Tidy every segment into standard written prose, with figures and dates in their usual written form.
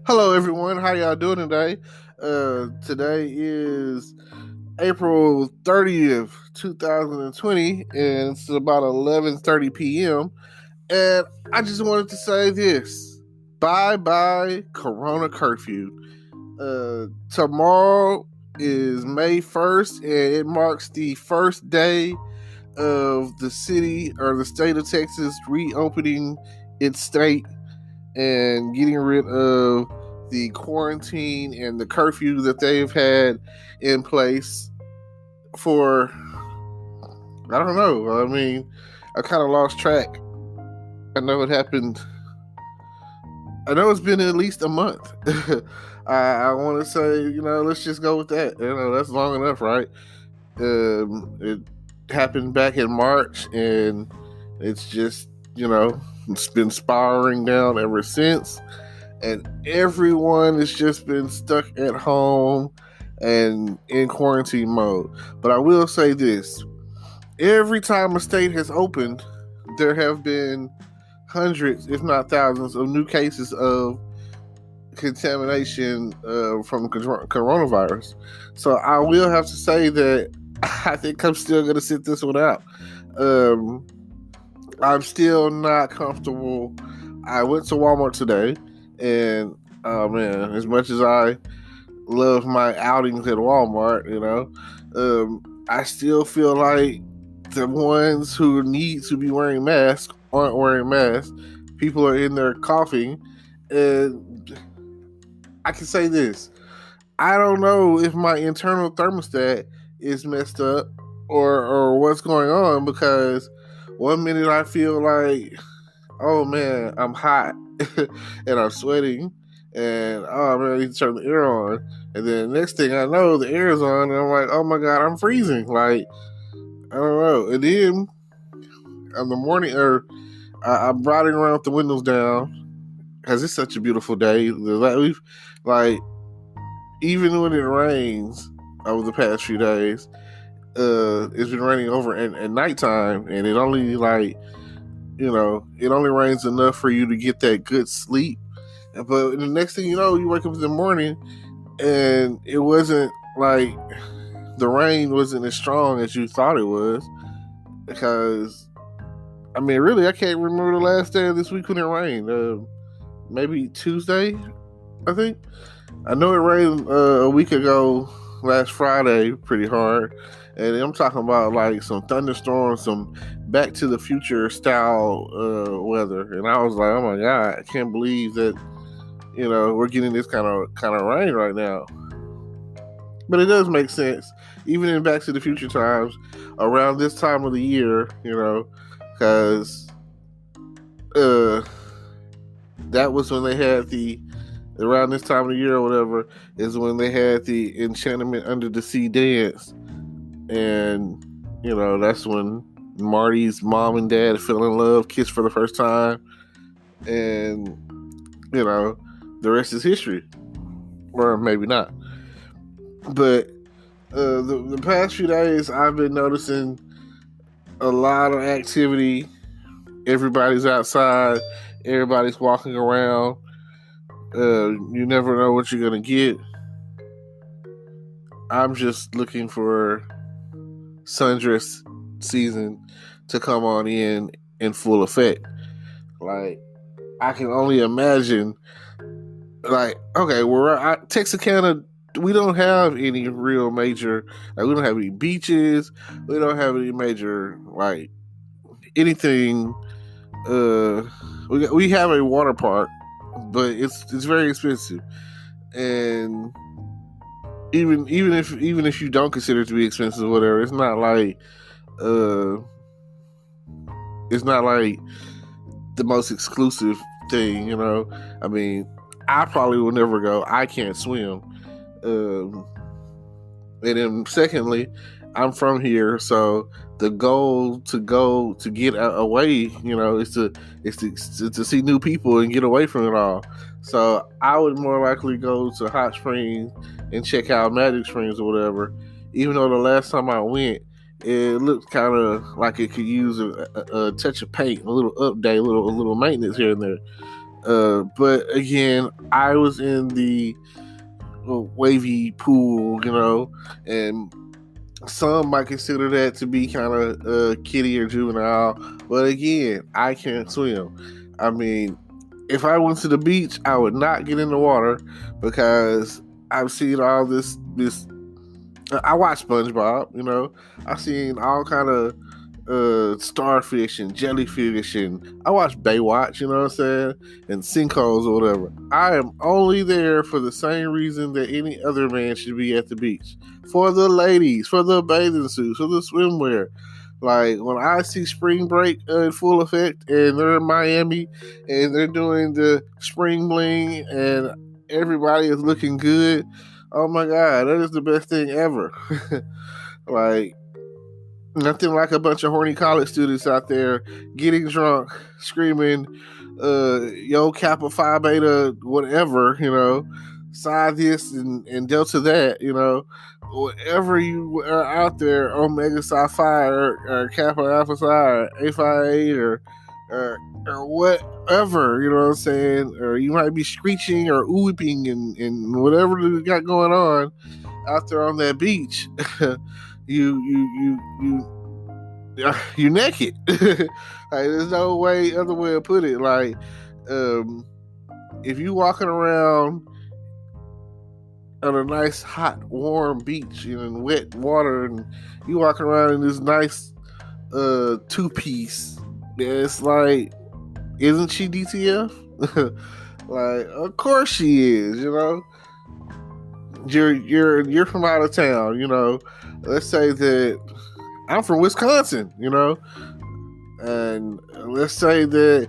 Hello, everyone. How y'all doing today? Today is April 30th, 2020, and it's about 11:30 p.m. And I just wanted to say this. Bye Corona Curfew. Tomorrow is May 1st, and it marks the first day of the city or the state of Texas reopening its state and getting rid of the quarantine and the curfew that they've had in place for, I don't know. I mean, I kind of lost track. I know it happened. I know it's been at least a month. I want to say, let's just go with that. That's long enough, right? It happened back in March, and it's just, it's been spiraling down ever since. And everyone has just been stuck at home and in quarantine mode. But I will say this. Every time a state has opened, there have been hundreds, if not thousands, of new cases of contamination from coronavirus. So I will have to say that I think I'm still going to sit this one out. I'm still not comfortable. I went to Walmart today, and oh man, as much as I love my outings at Walmart, I still feel like the ones who need to be wearing masks aren't wearing masks. People are in there coughing, and I can say this. I don't know if my internal thermostat is messed up or what's going on, because one minute I feel like, oh man, I'm hot and I'm sweating, and oh man, I need to turn the air on. And then the next thing I know, the air is on, and I'm like, oh my god, I'm freezing. Like, I don't know. And then in the morning, I'm riding around with the windows down, because it's such a beautiful day. Even when it rains over the past few days, it's been raining over at nighttime, and it only it only rains enough for you to get that good sleep. But the next thing you know, you wake up in the morning, and it wasn't like the rain wasn't as strong as you thought it was. Because, I mean, really, I can't remember the last day of this week when it rained. Maybe Tuesday, I think. I know it rained a week ago, last Friday, pretty hard. And I'm talking about like some thunderstorms, some Back to the Future style weather. And I was like, oh my god, I can't believe that we're getting this kind of rain right now. But it does make sense, even in Back to the Future times, around this time of the year, because that was when they had around this time of the year or whatever, is when they had the Enchantment Under the Sea dance. And, that's when Marty's mom and dad fell in love, kissed for the first time. And, the rest is history. Or maybe not. But the past few days, I've been noticing a lot of activity. Everybody's outside. Everybody's walking around. You never know what you're going to get. I'm just looking for sundress season to come on in full effect. Like, I can only imagine, like, okay, Texarkana, we don't have any real major, we don't have any beaches, we don't have any major, like, anything. We have a water park, but it's very expensive. And even if you don't consider it to be expensive or whatever, it's not like the most exclusive thing, I mean, I probably will never go. I can't swim. And then secondly, I'm from here, so the goal to get away, is to see new people and get away from it all. So I would more likely go to Hot Springs and check out Magic Springs or whatever. Even though the last time I went, it looked kind of like it could use a touch of paint, a little update, a little maintenance here and there. But again, I was in the wavy pool, and some might consider that to be kind of kiddie or juvenile. But again, I can't swim. I mean, if I went to the beach, I would not get in the water because I've seen all this. I watch SpongeBob. I've seen all kind of starfish and jellyfish, and I watch Baywatch, you know what I'm saying, and sinkholes or whatever. I am only there for the same reason that any other man should be at the beach. For the ladies, for the bathing suits, for the swimwear. Like when I see spring break in full effect and they're in Miami and they're doing the spring bling and everybody is looking good, oh my God, that is the best thing ever. Like, nothing like a bunch of horny college students out there getting drunk, screaming, yo, Kappa Phi Beta, whatever, Psi this and Delta that, whatever you are out there, Omega Psi Phi or Kappa Alpha Psi or A Phi 8 or whatever, you know what I'm saying? Or you might be screeching or weeping and whatever you got going on out there on that beach. You're naked. Like, there's no other way to put it. Like, if you walking around on a nice, hot, warm beach in wet water, and you walking around in this nice two-piece, it's like, isn't she DTF? Like, of course she is. You're from out of town. Let's say that I'm from Wisconsin, and let's say that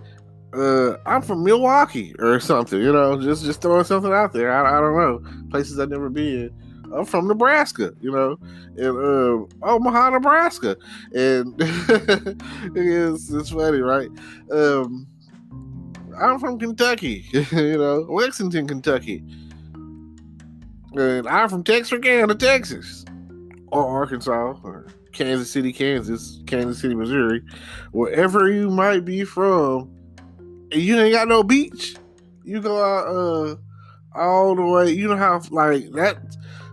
I'm from Milwaukee or something, just throwing something out there. I don't know, places I've never been. I'm from Nebraska, and Omaha, Nebraska, and it's funny, right? I'm from Kentucky, Lexington, Kentucky, and I'm from Texarkana, Texas, or Arkansas, or Kansas City, Kansas, Kansas City, Missouri, wherever you might be from, and you ain't got no beach. You go out all the way. You know how like that,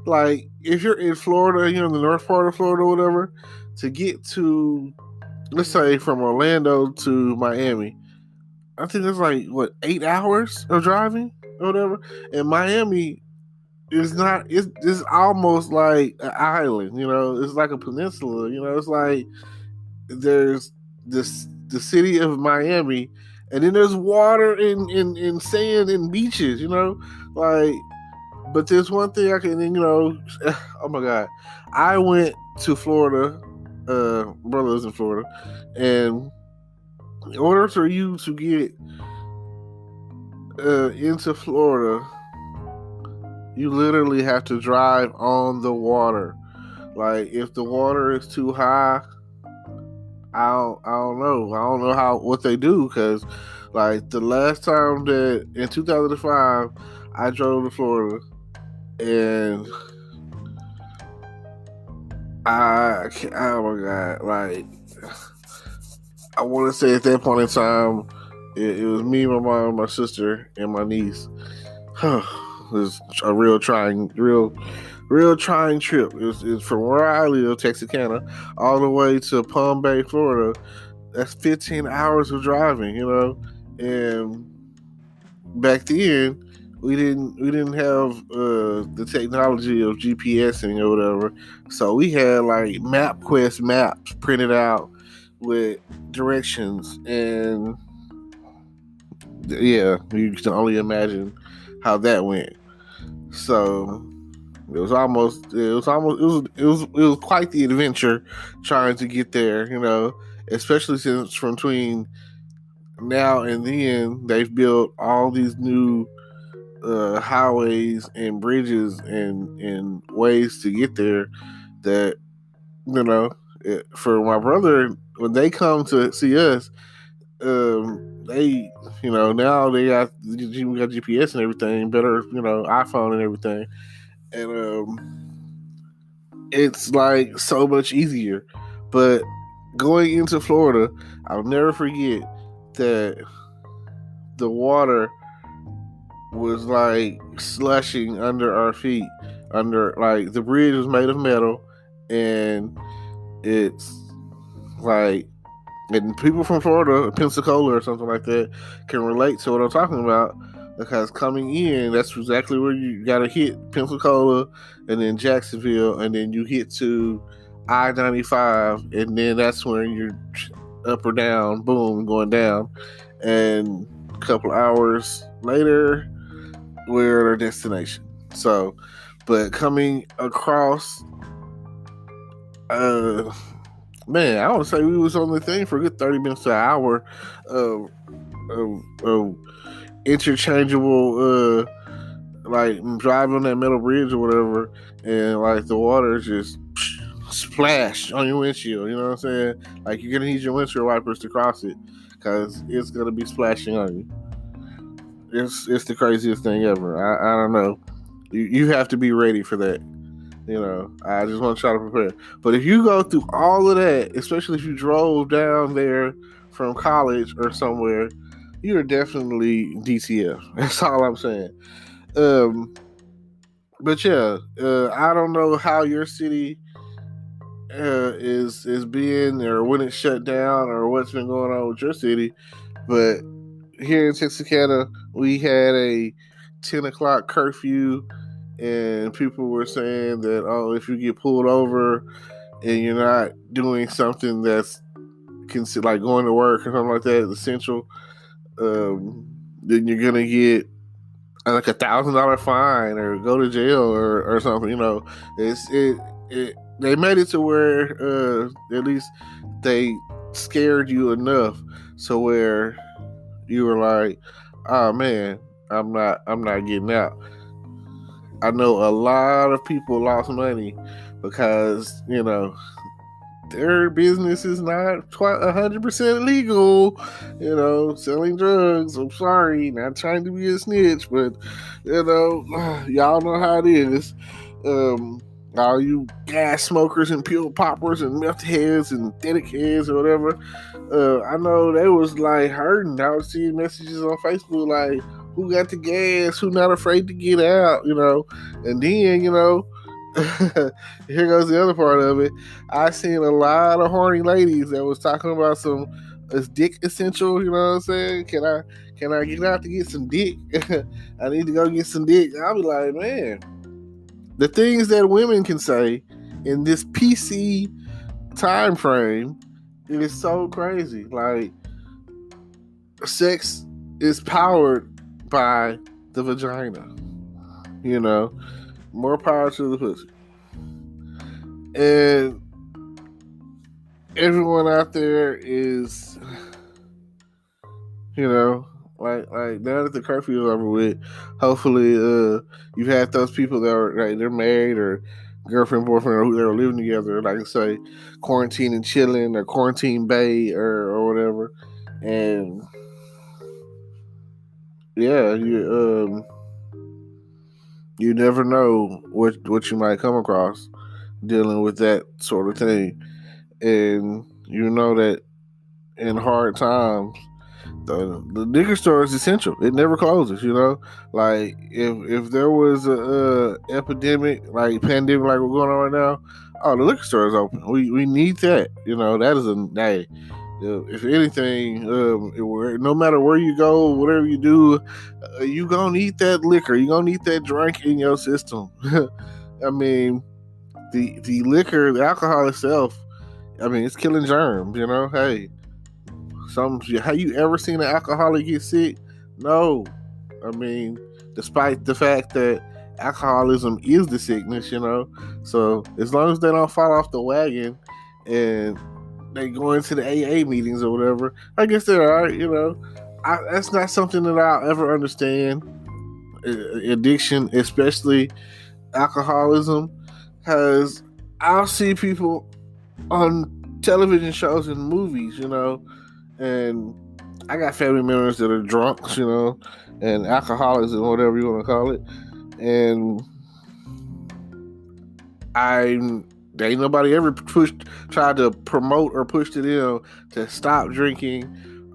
like if you're in Florida, in the north part of Florida or whatever, to get to, let's say from Orlando to Miami, I think it's like 8 hours of driving or whatever. And Miami is not. It's almost like an island. It's like a peninsula. It's like there's the city of Miami, and then there's water and sand and beaches. Like. But there's one thing I can. Oh my God, I went to Florida. Brother lives in Florida, and in order for you to get into Florida, you literally have to drive on the water. Like, if the water is too high, I don't know. I don't know what they do, because like the last time that in 2005 I drove to Florida, and oh my God, like, I want to say at that point in time, it was me, my mom, my sister, and my niece. It was a real trying trip. It's from where I live, Texarkana, all the way to Palm Bay, Florida. That's 15 hours of driving, and back then we didn't have the technology of GPSing or whatever, so we had like MapQuest maps printed out with directions, and yeah, you can only imagine how that went. So it was quite the adventure trying to get there, especially since from between now and then they've built all these new highways and bridges and ways to get there that, for my brother, when they come to see us, they, now we got GPS and everything, better, iPhone and everything, and it's like so much easier. But going into Florida, I'll never forget that the water was like slushing under our feet. Under like the bridge was made of metal, and it's like, and people from Florida, Pensacola or something like that, can relate to what I'm talking about, because coming in, that's exactly where you got to hit Pensacola, and then Jacksonville, and then you hit to I-95, and then that's when you're up or down, boom, going down, and a couple hours later, we're at our destination. So, but coming across, man, I would say we was on the thing for a good 30 minutes to an hour of interchangeable, like driving on that metal bridge or whatever, and like the water just splash on your windshield. You know what I'm saying? Like you're gonna need your windshield wipers to cross it, because it's gonna be splashing on you. It's the craziest thing ever. I don't know. You have to be ready for that. You know, I just want to try to prepare. But if you go through all of that, especially if you drove down there from college or somewhere, you're definitely DTF. That's all I'm saying. But yeah, I don't know how your city is being, or when it's shut down, or what's been going on with your city. But here in Texarkana, we had a 10 o'clock curfew, and people were saying that, oh, if you get pulled over and you're not doing something that's like going to work or something like that, essential, then you're gonna get like $1,000 fine or go to jail or something. You know, they made it to where at least they scared you enough so where you were like, oh man, I'm not getting out. I know a lot of people lost money because, you know, their business is not 100% legal, you know, selling drugs. I'm sorry, not trying to be a snitch, but, you know, y'all know how it is. All you gas smokers and pill poppers and meth heads and aesthetic heads or whatever, I know they was like hurting. I was seeing messages on Facebook like, who got the gas, who not afraid to get out, you know. And then, you know, here goes the other part of it. I seen a lot of horny ladies that was talking about some dick essential, you know what I'm saying? Can I get out to get some dick? I need to go get some dick. I'll be like, man, the things that women can say in this PC time frame, it is so crazy. Like, sex is powered by the vagina. You know, more power to the pussy. And everyone out there is, you know, like now that the curfew is over with, hopefully you've had those people that are like, they're married or girlfriend, boyfriend, or who they were living together, like say quarantine and chilling or quarantine bay or whatever. And yeah, you never know what you might come across dealing with that sort of thing. And you know that in hard times, the liquor store is essential. It never closes, you know. Like if there was a epidemic, like pandemic, like we're going on right now, oh, the liquor store is open. We need that, you know. That is a day. If anything, no matter where you go, whatever you do, you gonna need that liquor. You gonna need that drink in your system. I mean, the liquor, the alcohol itself, I mean, it's killing germs. You know, hey, have you ever seen an alcoholic get sick? No. I mean, despite the fact that alcoholism is the sickness, you know. So as long as they don't fall off the wagon and they go into the AA meetings or whatever, I guess they're all right, you know. That's not something that I'll ever understand. Addiction, especially alcoholism, because I'll see people on television shows and movies, you know, and I got family members that are drunks, you know, and alcoholics and whatever you want to call it, and ain't nobody ever tried to promote or push to them to stop drinking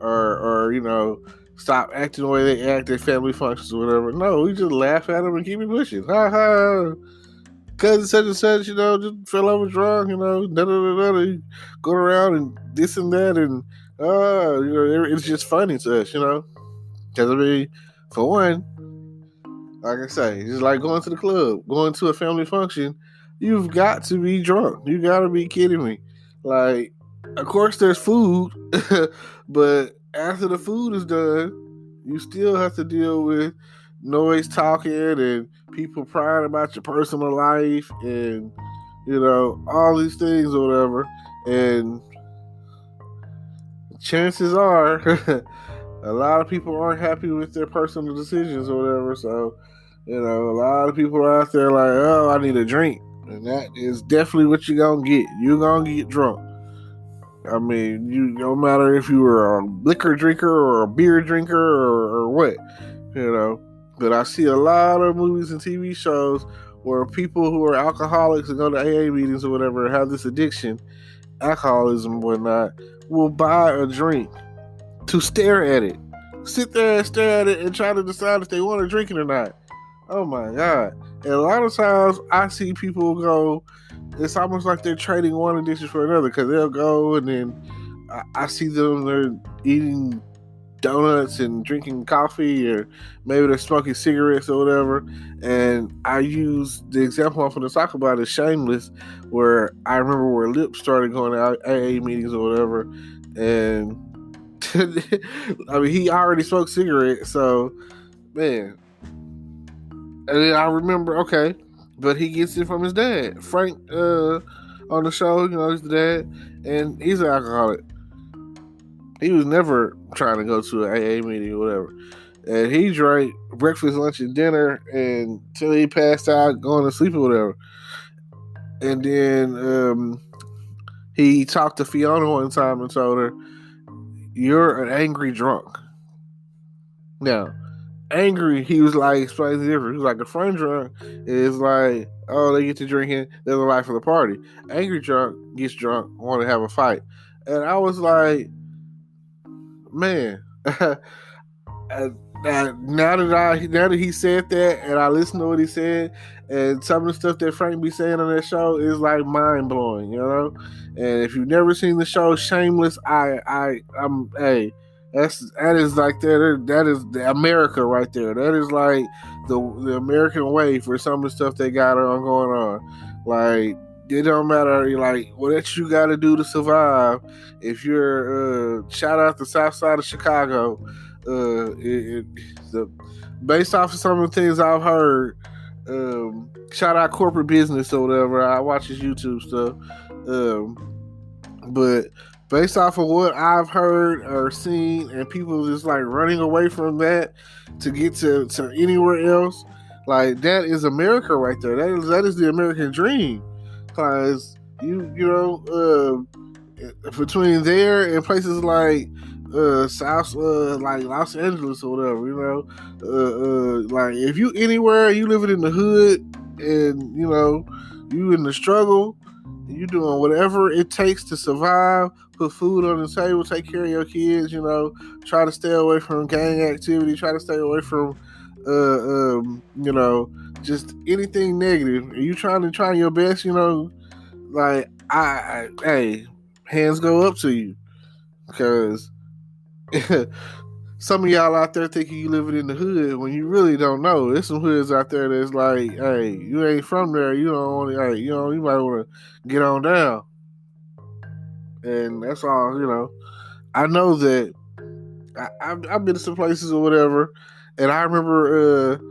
or you know, stop acting the way they act at family functions or whatever. No, we just laugh at them and keep it pushing. Ha ha. Cousin such and such, just fell over drunk, da da da da. Go around and this and that, and it's just funny to us, Because I mean, for one, like I say, it's like going to the club, going to a family function. You've got to be drunk. You got to be kidding me. Like, of course, there's food, but after the food is done, you still have to deal with noise talking and people prying about your personal life and, all these things or whatever. And chances are, a lot of people aren't happy with their personal decisions or whatever. So, a lot of people are out there like, oh, I need a drink. And that is definitely what you're going to get. You're going to get drunk. I mean, no matter if you were a liquor drinker or a beer drinker or what, But I see a lot of movies and TV shows where people who are alcoholics and go to AA meetings or whatever have this addiction, alcoholism and whatnot, will buy a drink to stare at it. Sit there and stare at it and try to decide if they want to drink it or not. Oh my God. And a lot of times I see people go, it's almost like they're trading one addiction for another, because they'll go and then I see them, they're eating donuts and drinking coffee, or maybe they're smoking cigarettes or whatever. And I use the example I'm going to talk about is Shameless, where I remember where Lip started going to AA meetings or whatever. And I mean, he already smoked cigarettes, so man. And then I remember, okay, but he gets it from his dad, Frank, on the show. He's the dad, and he's an alcoholic. He was never trying to go to an AA meeting or whatever, and he drank breakfast, lunch, and dinner until he passed out, going to sleep or whatever. And then he talked to Fiona one time and told her, "You're an angry drunk." Now, angry, he was like, explaining the difference. He was like, a friend drunk is like, oh, they get to drinking, they're the life of the party. Angry drunk gets drunk, want to have a fight. And I was like, man, now that he said that, and I listened to what he said, and some of the stuff that Frank be saying on that show is like mind blowing, And if you've never seen the show Shameless, I'm that is like that is the America right there. That is like the American way for some of the stuff they got on going on. Like, it don't matter, like, what you got to do to survive. If you're shout out the South Side of Chicago, based off of some of the things I've heard, shout out Corporate Business or whatever. I watch his YouTube stuff, but based off of what I've heard or seen, and people just like running away from that to get to anywhere else, like, that is America right there. That is the American dream. Because between there and places like South, like Los Angeles or whatever, like, if you anywhere, you living in the hood, and you in the struggle, you doing whatever it takes to survive, put food on the table, take care of your kids, try to stay away from gang activity, try to stay away from just anything negative. Are you trying your best, like, hey, hands go up to you, because some of y'all out there thinking you living in the hood when you really don't know. There's some hoods out there that's like, hey, you ain't from there, you don't want to, you might want to get on down. And that's all, I know that I've been to some places or whatever, and I remember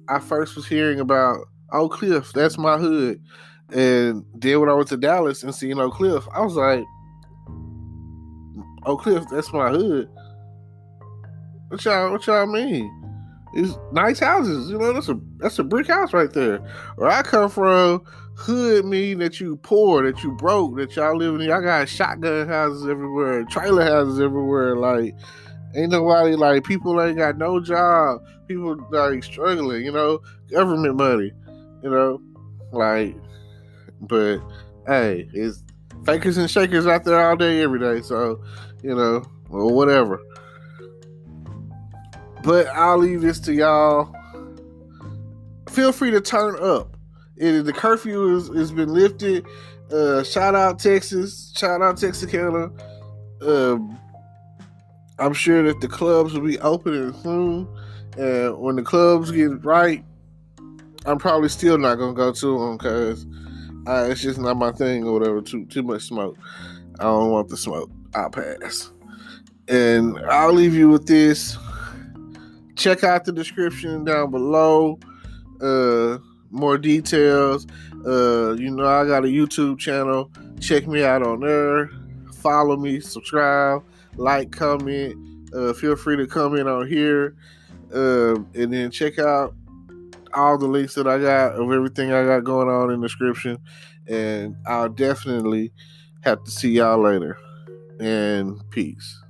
I first was hearing about Oak Cliff, that's my hood. And then when I went to Dallas and seen Oak Cliff, I was like, Oak Cliff, that's my hood. What y'all mean? It's nice houses, that's a brick house right there. Where I come from, hood mean that you poor, that you broke, that y'all living in. Y'all got shotgun houses everywhere, trailer houses everywhere. Like, ain't nobody, like, people ain't got no job. People like struggling, government money, like. But hey, it's fakers and shakers out there all day, every day. So, or whatever. But I'll leave this to y'all. Feel free to turn up. The curfew has been lifted. Shout out Texas. Shout out Texarkana. I'm sure that the clubs will be opening soon. And when the clubs get right, I'm probably still not going to go to them because it's just not my thing or whatever. Too much smoke. I don't want the smoke. I'll pass. And I'll leave you with this. Check out the description down below. More details. I got a YouTube channel. Check me out on there. Follow me, subscribe, like, comment. Feel free to comment on here. And then check out all the links that I got of everything I got going on in the description. And I'll definitely have to see y'all later. And peace.